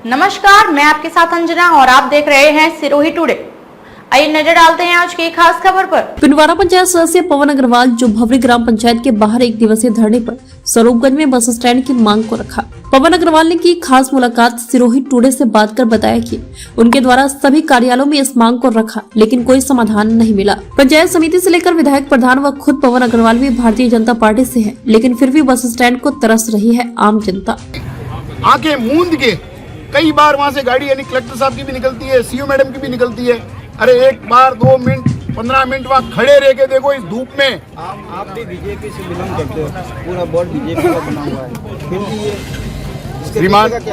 नमस्कार, मैं आपके साथ अंजना और आप देख रहे हैं सिरोही टुडे। आइए नजर डालते हैं आज की खास खबर पर। पिंडवाड़ा पंचायत सदस्य पवन अग्रवाल जो भवरी ग्राम पंचायत के बाहर एक दिवसीय धरने पर स्वरूपगंज में बस स्टैंड की मांग को रखा। पवन अग्रवाल ने की खास मुलाकात सिरोही टुडे से बात कर बताया कि उनके द्वारा सभी कार्यालयों में इस मांग को रखा, लेकिन कोई समाधान नहीं मिला। पंचायत समिति से लेकर विधायक प्रधान व खुद पवन अग्रवाल भी भारतीय जनता पार्टी से है, लेकिन फिर भी बस स्टैंड को तरस रही है आम जनता। आंखें मूंद के कई बार वहाँ से गाड़ी यानी कलेक्टर साहब की भी निकलती है, सीओ मैडम की भी निकलती है। अरे एक बार 2 मिनट 15 मिनट वहाँ खड़े रह के देखो इस धूप में। आप भी बीजेपी से बिलोंग करते हो, पूरा बोर्ड बीजेपी का बना हुआ है, फिर भी ये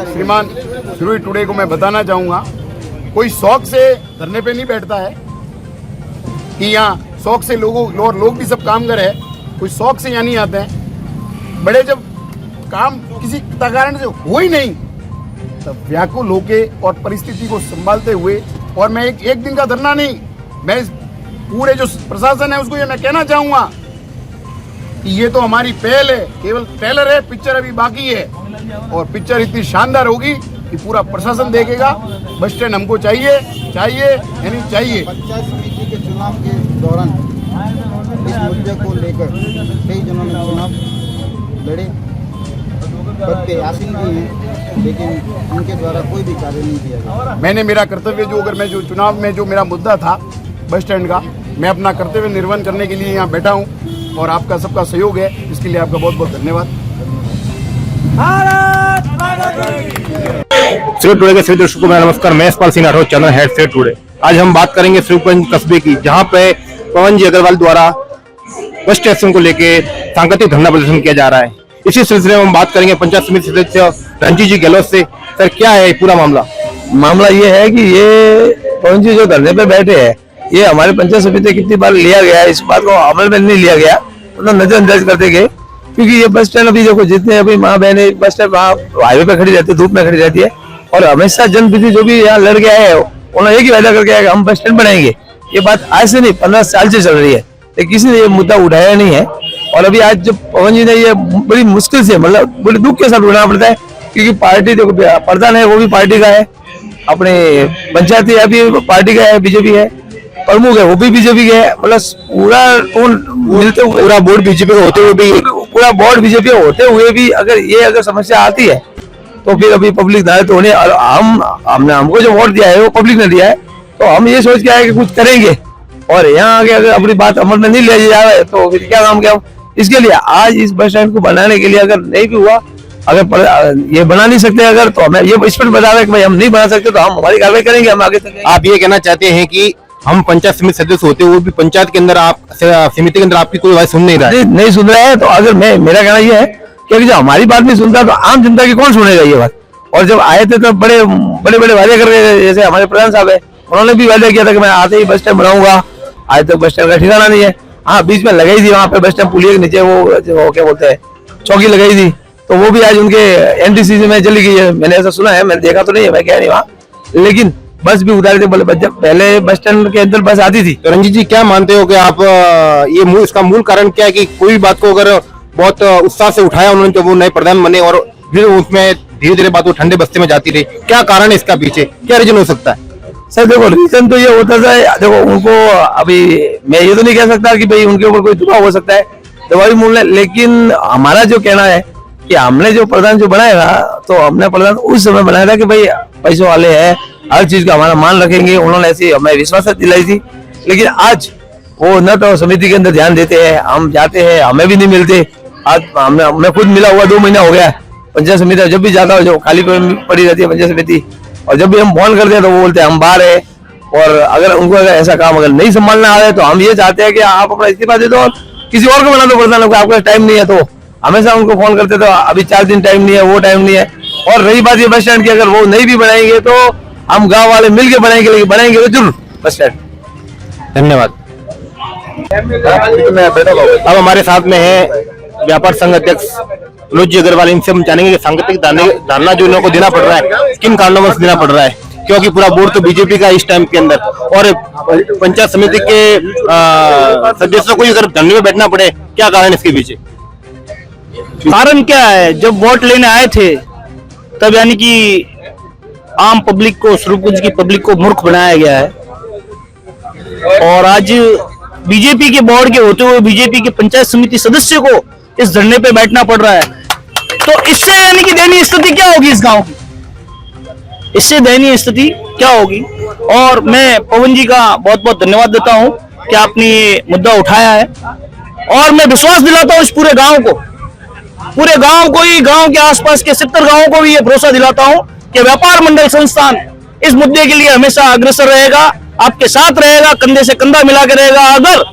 श्रीमान सिरोही टुडे को मैं बताना चाहूँगा, कोई शौक से धरने पे नहीं बैठता है कि यहाँ शौक से लोग भी सब काम करे, कोई शौक से यहाँ नहीं आते हैं। बड़े जब काम किसी कारण से हो ही नहीं तब व्याकुल होके और परिस्थिति को संभालते हुए, और मैं एक दिन का धरना नहीं, मैं पूरे जो प्रशासन है उसको ये मैं कहना चाहूँगा कि ये तो हमारी पहल है, केवल ट्रेलर है, पिक्चर अभी बाकी है और पिक्चर इतनी शानदार होगी कि पूरा प्रशासन देखेगा। बस स्टैंड हमको चाहिए यानी चाहिए। पंचायत समिति के चुनाव के दौरान इस मुद्दे को लेकर कई जनों ने चुनाव लड़े, प्रत्याशी भी हैं, लेकिन उनके द्वारा कोई भी कार्य नहीं किया गया। मैंने मेरा कर्तव्य जो चुनाव में जो मेरा मुद्दा था बस स्टैंड का, मैं अपना कर्तव्य निर्वहन करने के लिए यहाँ बैठा हूँ और आपका सबका सहयोग है, इसके लिए आपका बहुत बहुत धन्यवाद। सिरोही टुडे के सभी दर्शकों को मेरा नमस्कार। मैं Yashpal Singh Rathore, channel head Sirohi today. आज हम बात करेंगे स्वरूपगंज कस्बे की, जहाँ पे पवन जी अग्रवाल द्वारा बस स्टेशन को लेके सांकेतिक धरना प्रदर्शन किया जा रहा है। इसी सिलसिले में हम बात करेंगे पंचायत समिति सदस्य रंजीत जी गहलोत से। सर, क्या है पूरा मामला ये है कि ये पवन जी जो धरने पे बैठे हैं, ये हमारे पंचायत समिति कितनी बार लिया गया है, इस बात को अमल में नहीं लिया गया, मतलब नजरअंदाज करते गए। क्योंकि ये बस स्टैंड अभी देखो, जितने अभी माँ बहने बस स्टैंड वहाँ हाईवे पे खड़ी रहती है, धूप में खड़ी रहती है, और हमेशा जनप्रतिनिधि जो भी यहाँ लड़ गया है उन्होंने एक ही वादा करके आया हम बस स्टैंड बनाएंगे। ये बात आज से नहीं 15 साल से चल रही है, लेकिन किसी ने ये मुद्दा उठाया नहीं है। और अभी आज जो पवन जी ने ये बड़ी मुश्किल से, मतलब बड़े दुख के साथ उठाना पड़ता है, क्योंकि पार्टी देखो प्रधान है वो भी पार्टी का है, अपने पंचायती अभी पार्टी का है, बीजेपी है, प्रमुख है वो भी बीजेपी के है, मतलब पूरा मिलते हुए पूरा बोर्ड बीजेपी का होते हुए भी अगर समस्या आती है तो फिर अभी पब्लिक दायित्व तो होने, हमको जो वोट दिया है वो पब्लिक ने दिया है, तो हम ये सोच के आए कि कुछ करेंगे, और यहाँ आगे अगर अपनी बात अमल में नहीं लिया जा रहा है तो फिर क्या काम किया। इसके लिए आज इस बस स्टैंड को बनाने के लिए अगर नहीं भी हुआ, अगर ये बना नहीं सकते अगर, तो हमें ये स्पष्ट बता रहे कि भाई हम नहीं बना सकते तो हम हमारी कार्रवाई करेंगे, हम आगे तक। आप ये कहना चाहते हैं कि हम पंचायत समिति सदस्य होते हुए भी पंचायत के अंदर समिति के अंदर आपकी कोई बात सुन नहीं रहा है? नहीं सुन रहा है, तो अगर मेरा कहना ये है कि जो हमारी बात नहीं सुनता तो आम जनता की कौन सुनेगा ये बात। और जब आए थे तो बड़े वादे कर रहे थे, जैसे हमारे प्रधान साहब है, उन्होंने भी वादा किया था कि मैं आते ही बस स्टैंड बनाऊंगा। आज तक बस स्टैंड का ठिकाना नहीं है। हाँ, बीच में लगाई थी वहाँ पे बस स्टैंड पुलिया के नीचे वो क्या बोलते हैं चौकी लगाई थी, तो वो भी आज उनके एनटीसीसी में चली गई है, मैंने ऐसा सुना है, मैंने देखा तो नहीं है, मैं कह नहीं वहाँ, लेकिन बस भी उतार थे। पहले बस स्टैंड के अंदर बस आती थी। तो रंजीत जी, क्या मानते हो कि आप इसका मूल कारण क्या है कि कोई बात को अगर बहुत उत्साह से उठाया उन्होंने तो वो नए प्रधान बने और फिर उसमें धीरे धीरे बात वो ठंडे बस्ते में जाती रही? क्या कारण है इसका पीछे, क्या रीजन हो सकता है? सर देखो, रीजन तो ये होता है, देखो उनको अभी मैं ये तो नहीं कह सकता कि भाई उनके ऊपर कोई दबाव हो सकता है, दबावी मूल है, लेकिन हमारा जो कहना है कि हमने जो प्रधान जो बनाया तो हमने प्रधान उस समय बनाया था कि भाई पैसों वाले हैं, हर चीज का हमारा मान रखेंगे, उन्होंने ऐसी हमें विश्वास दिलाई थी। लेकिन आज वो न तो समिति के अंदर ध्यान देते हैं, हम जाते हैं हमें भी नहीं मिलते। आज मैं खुद मिला हुआ 2 महीना हो गया पंचायत समिति, जब भी जाता हूँ जो खाली पड़ी रहती है पंचायत समिति, और जब भी हम फोन करते हैं तो वो बोलते हैं हम बाहर है। और अगर उनको ऐसा काम अगर नहीं संभालना आ रहा है तो हम ये चाहते हैं कि आप अपना इस्तीफा दे दो और किसी और को बना दो प्रधान को, आपका टाइम नहीं है। तो हमेशा उनको फोन करते तो अभी 4 दिन टाइम नहीं है, वो टाइम नहीं है। और रही बात ये बस स्टैंड की, अगर वो नहीं भी बनाएंगे तो हम गाँव वाले मिलकर बनाएंगे, लेकिन बनाएंगे तो जरूर बस स्टैंड। धन्यवाद। अब हमारे साथ में है व्यापार संघ अध्यक्ष मनोज जी अग्रवाल। इनसे हम जानेंगे कि सांकेतिक धरना जो इनको देना पड़ रहा है किन कारणों से देना पड़ रहा है, क्योंकि पूरा बोर्ड तो बीजेपी का इस टाइम के अंदर, और पंचायत समिति के सदस्यों को अगर धरने में बैठना पड़े, क्या कारण है इसके पीछे? कारण क्या है, जब वोट लेने आए थे तब यानी कि आम पब्लिक को, स्वरूपगंज की पब्लिक को मूर्ख बनाया गया है। और आज बीजेपी के बोर्ड के होते हुए बीजेपी के पंचायत समिति सदस्य को इस धरने पे बैठना पड़ रहा है। तो इससे यानी कि दयनीय स्थिति क्या होगी इस गांव की, इससे दयनीय स्थिति क्या होगी। और मैं पवन जी का बहुत बहुत धन्यवाद देता हूं कि आपने ये मुद्दा उठाया है। और मैं विश्वास दिलाता हूं इस पूरे गांव को ही, गांव के आसपास के 70 गांवों को भी ये भरोसा दिलाता हूं कि व्यापार मंडल संस्थान इस मुद्दे के लिए हमेशा अग्रसर रहेगा, आपके साथ रहेगा, कंधे से कंधा मिला के रहेगा। अगर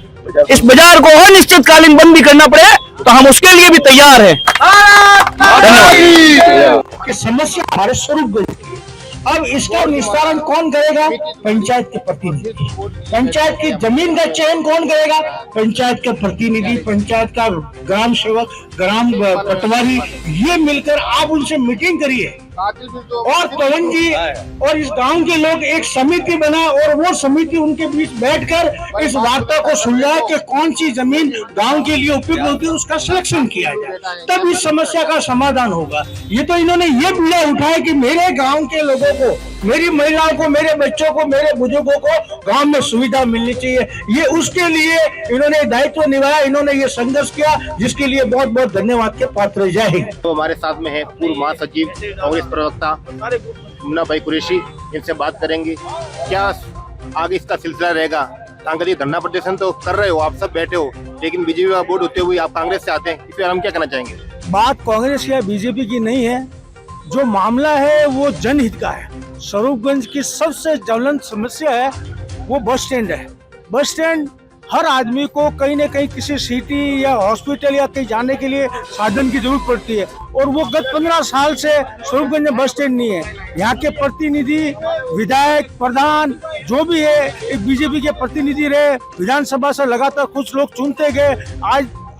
इस बाजार को अनिश्चितकालीन बंद भी करना पड़े तो हम उसके लिए भी तैयार हैं। धन्यवाद। कि समस्या हमारे स्वरूपगंज की, अब इसका निस्तारण कौन करेगा? पंचायत के प्रतिनिधि। पंचायत की जमीन का चयन कौन करेगा? पंचायत के प्रतिनिधि, पंचायत का ग्राम सेवक, ग्राम पटवारी, ये मिलकर आप उनसे मीटिंग करिए और पवन जी और इस गांव के लोग एक समिति बना और वो समिति उनके बीच बैठकर इस वार्ता को सुलझाए कि कौन सी जमीन गांव के लिए उपयुक्त होती है, उसका सिलेक्शन किया जाए, तब इस समस्या का समाधान होगा। ये तो इन्होंने ये बीड़ा उठाया कि मेरे गांव के लोगों को, मेरी महिलाओं को, मेरे बच्चों को, मेरे बुजुर्गों को गांव में सुविधा मिलनी चाहिए। ये उसके लिए इन्होंने दायित्व निभाया, इन्होंने ये संघर्ष किया, जिसके लिए बहुत बहुत धन्यवाद के पात्र। जय हिंद। तो हमारे साथ में है पूर्व महासचिव कांग्रेस प्रवक्ता मुन्ना भाई कुरैशी, इनसे बात करेंगे क्या आगे इसका सिलसिला रहेगा। कांग्रेस धरना प्रदर्शन तो कर रहे हो, आप सब बैठे हो, लेकिन बीजेपी का बोर्ड होते हुए आप कांग्रेस से आते हैं, इस पर हम क्या कहना चाहेंगे? बात कांग्रेस या बीजेपी की नहीं है, जो मामला है वो जनहित का है। स्वरूपगंज की सबसे ज्वलंत समस्या है वो बस स्टैंड है। बस स्टैंड हर आदमी को कहीं न कहीं किसी सिटी या हॉस्पिटल या कहीं जाने के लिए साधन की जरूरत पड़ती है, और वो गत 15 साल से स्वरूपगंज में बस स्टैंड नहीं है। यहाँ के प्रतिनिधि, विधायक, प्रधान जो भी है, एक बीजेपी के प्रतिनिधि रहे, विधानसभा से लगातार कुछ लोग चुनते गए।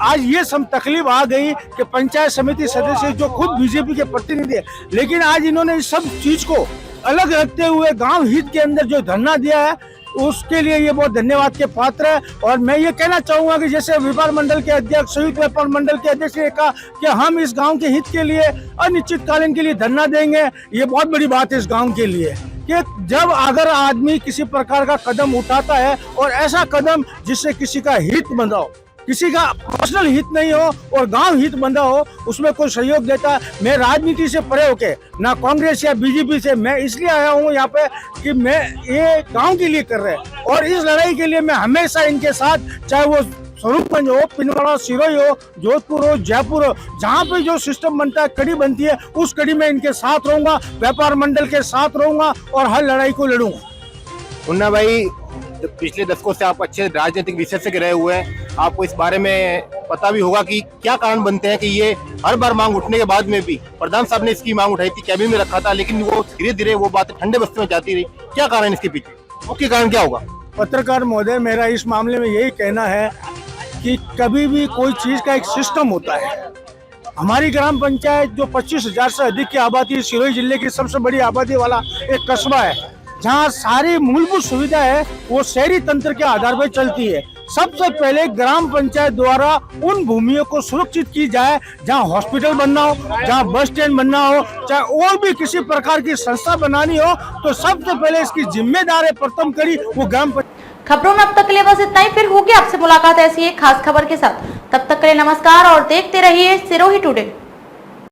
आज ये सब तकलीफ आ गई कि पंचायत समिति सदस्य जो खुद बीजेपी के प्रतिनिधि है, लेकिन आज इन्होंने इस सब चीज को अलग रखते हुए गांव हित के अंदर जो धरना दिया है, उसके लिए ये बहुत धन्यवाद के पात्र है। और मैं ये कहना चाहूंगा कि जैसे व्यापार मंडल के अध्यक्ष, संयुक्त व्यापार मंडल के अध्यक्ष ने कहा कि हम इस गांव के हित के लिए अनिश्चितकालीन के लिए धरना देंगे, ये बहुत बड़ी बात है इस गांव के लिए कि जब अगर आदमी किसी प्रकार का कदम उठाता है और ऐसा कदम जिससे किसी का हित बंधा हो, किसी का पर्सनल हित नहीं हो और गांव हित बंधा हो, उसमें कोई सहयोग देता है। मैं राजनीति से परे होके, ना कांग्रेस या बीजेपी से, मैं इसलिए आया हूं यहाँ पे कि मैं ये गांव के लिए कर रहे हैं और इस लड़ाई के लिए मैं हमेशा इनके साथ, चाहे वो स्वरूपगंज हो, पिनवाड़ा, सिरोही हो, जोधपुर हो, जयपुर हो, जहाँ पे जो सिस्टम बनता है, कड़ी बनती है, उस कड़ी में इनके साथ रहूंगा, व्यापार मंडल के साथ रहूंगा और हर लड़ाई को लड़ूंगा। मुन्ना भाई, पिछले दशकों से आप अच्छे राजनीतिक विशेषज्ञ रहे हुए हैं, आपको इस बारे में पता भी होगा कि क्या कारण बनते हैं कि ये हर बार मांग उठने के बाद में भी, प्रधान साहब ने इसकी मांग उठाई थी, कैबिनेट में रखा था, लेकिन वो धीरे धीरे वो बातें ठंडे बस्ते में जाती रही। क्या कारण इसके पीछे, मुख्य कारण क्या होगा? पत्रकार महोदय, मेरा इस मामले में यही कहना है कि कभी भी कोई चीज का एक सिस्टम होता है। हमारी ग्राम पंचायत जो 25,000 से अधिक की आबादी, सिरोही जिले की सबसे बड़ी आबादी वाला एक कस्बा है, जहाँ सारी मूलभूत सुविधा है वो शहरी तंत्र के आधार पर चलती है। सबसे पहले ग्राम पंचायत द्वारा उन भूमियों को सुरक्षित की जाए जहाँ हॉस्पिटल बनना हो, जहाँ बस स्टैंड बनना हो, चाहे और भी किसी प्रकार की संस्था बनानी हो, तो सबसे पहले इसकी जिम्मेदार है प्रथम कड़ी वो ग्राम पंचायत। खबरों में अब तक के लिए बस इतना ही, फिर होगी आपसे मुलाकात ऐसी एक खास खबर के साथ। तब तक के लिए नमस्कार और देखते रहिए सिरोही टुडे।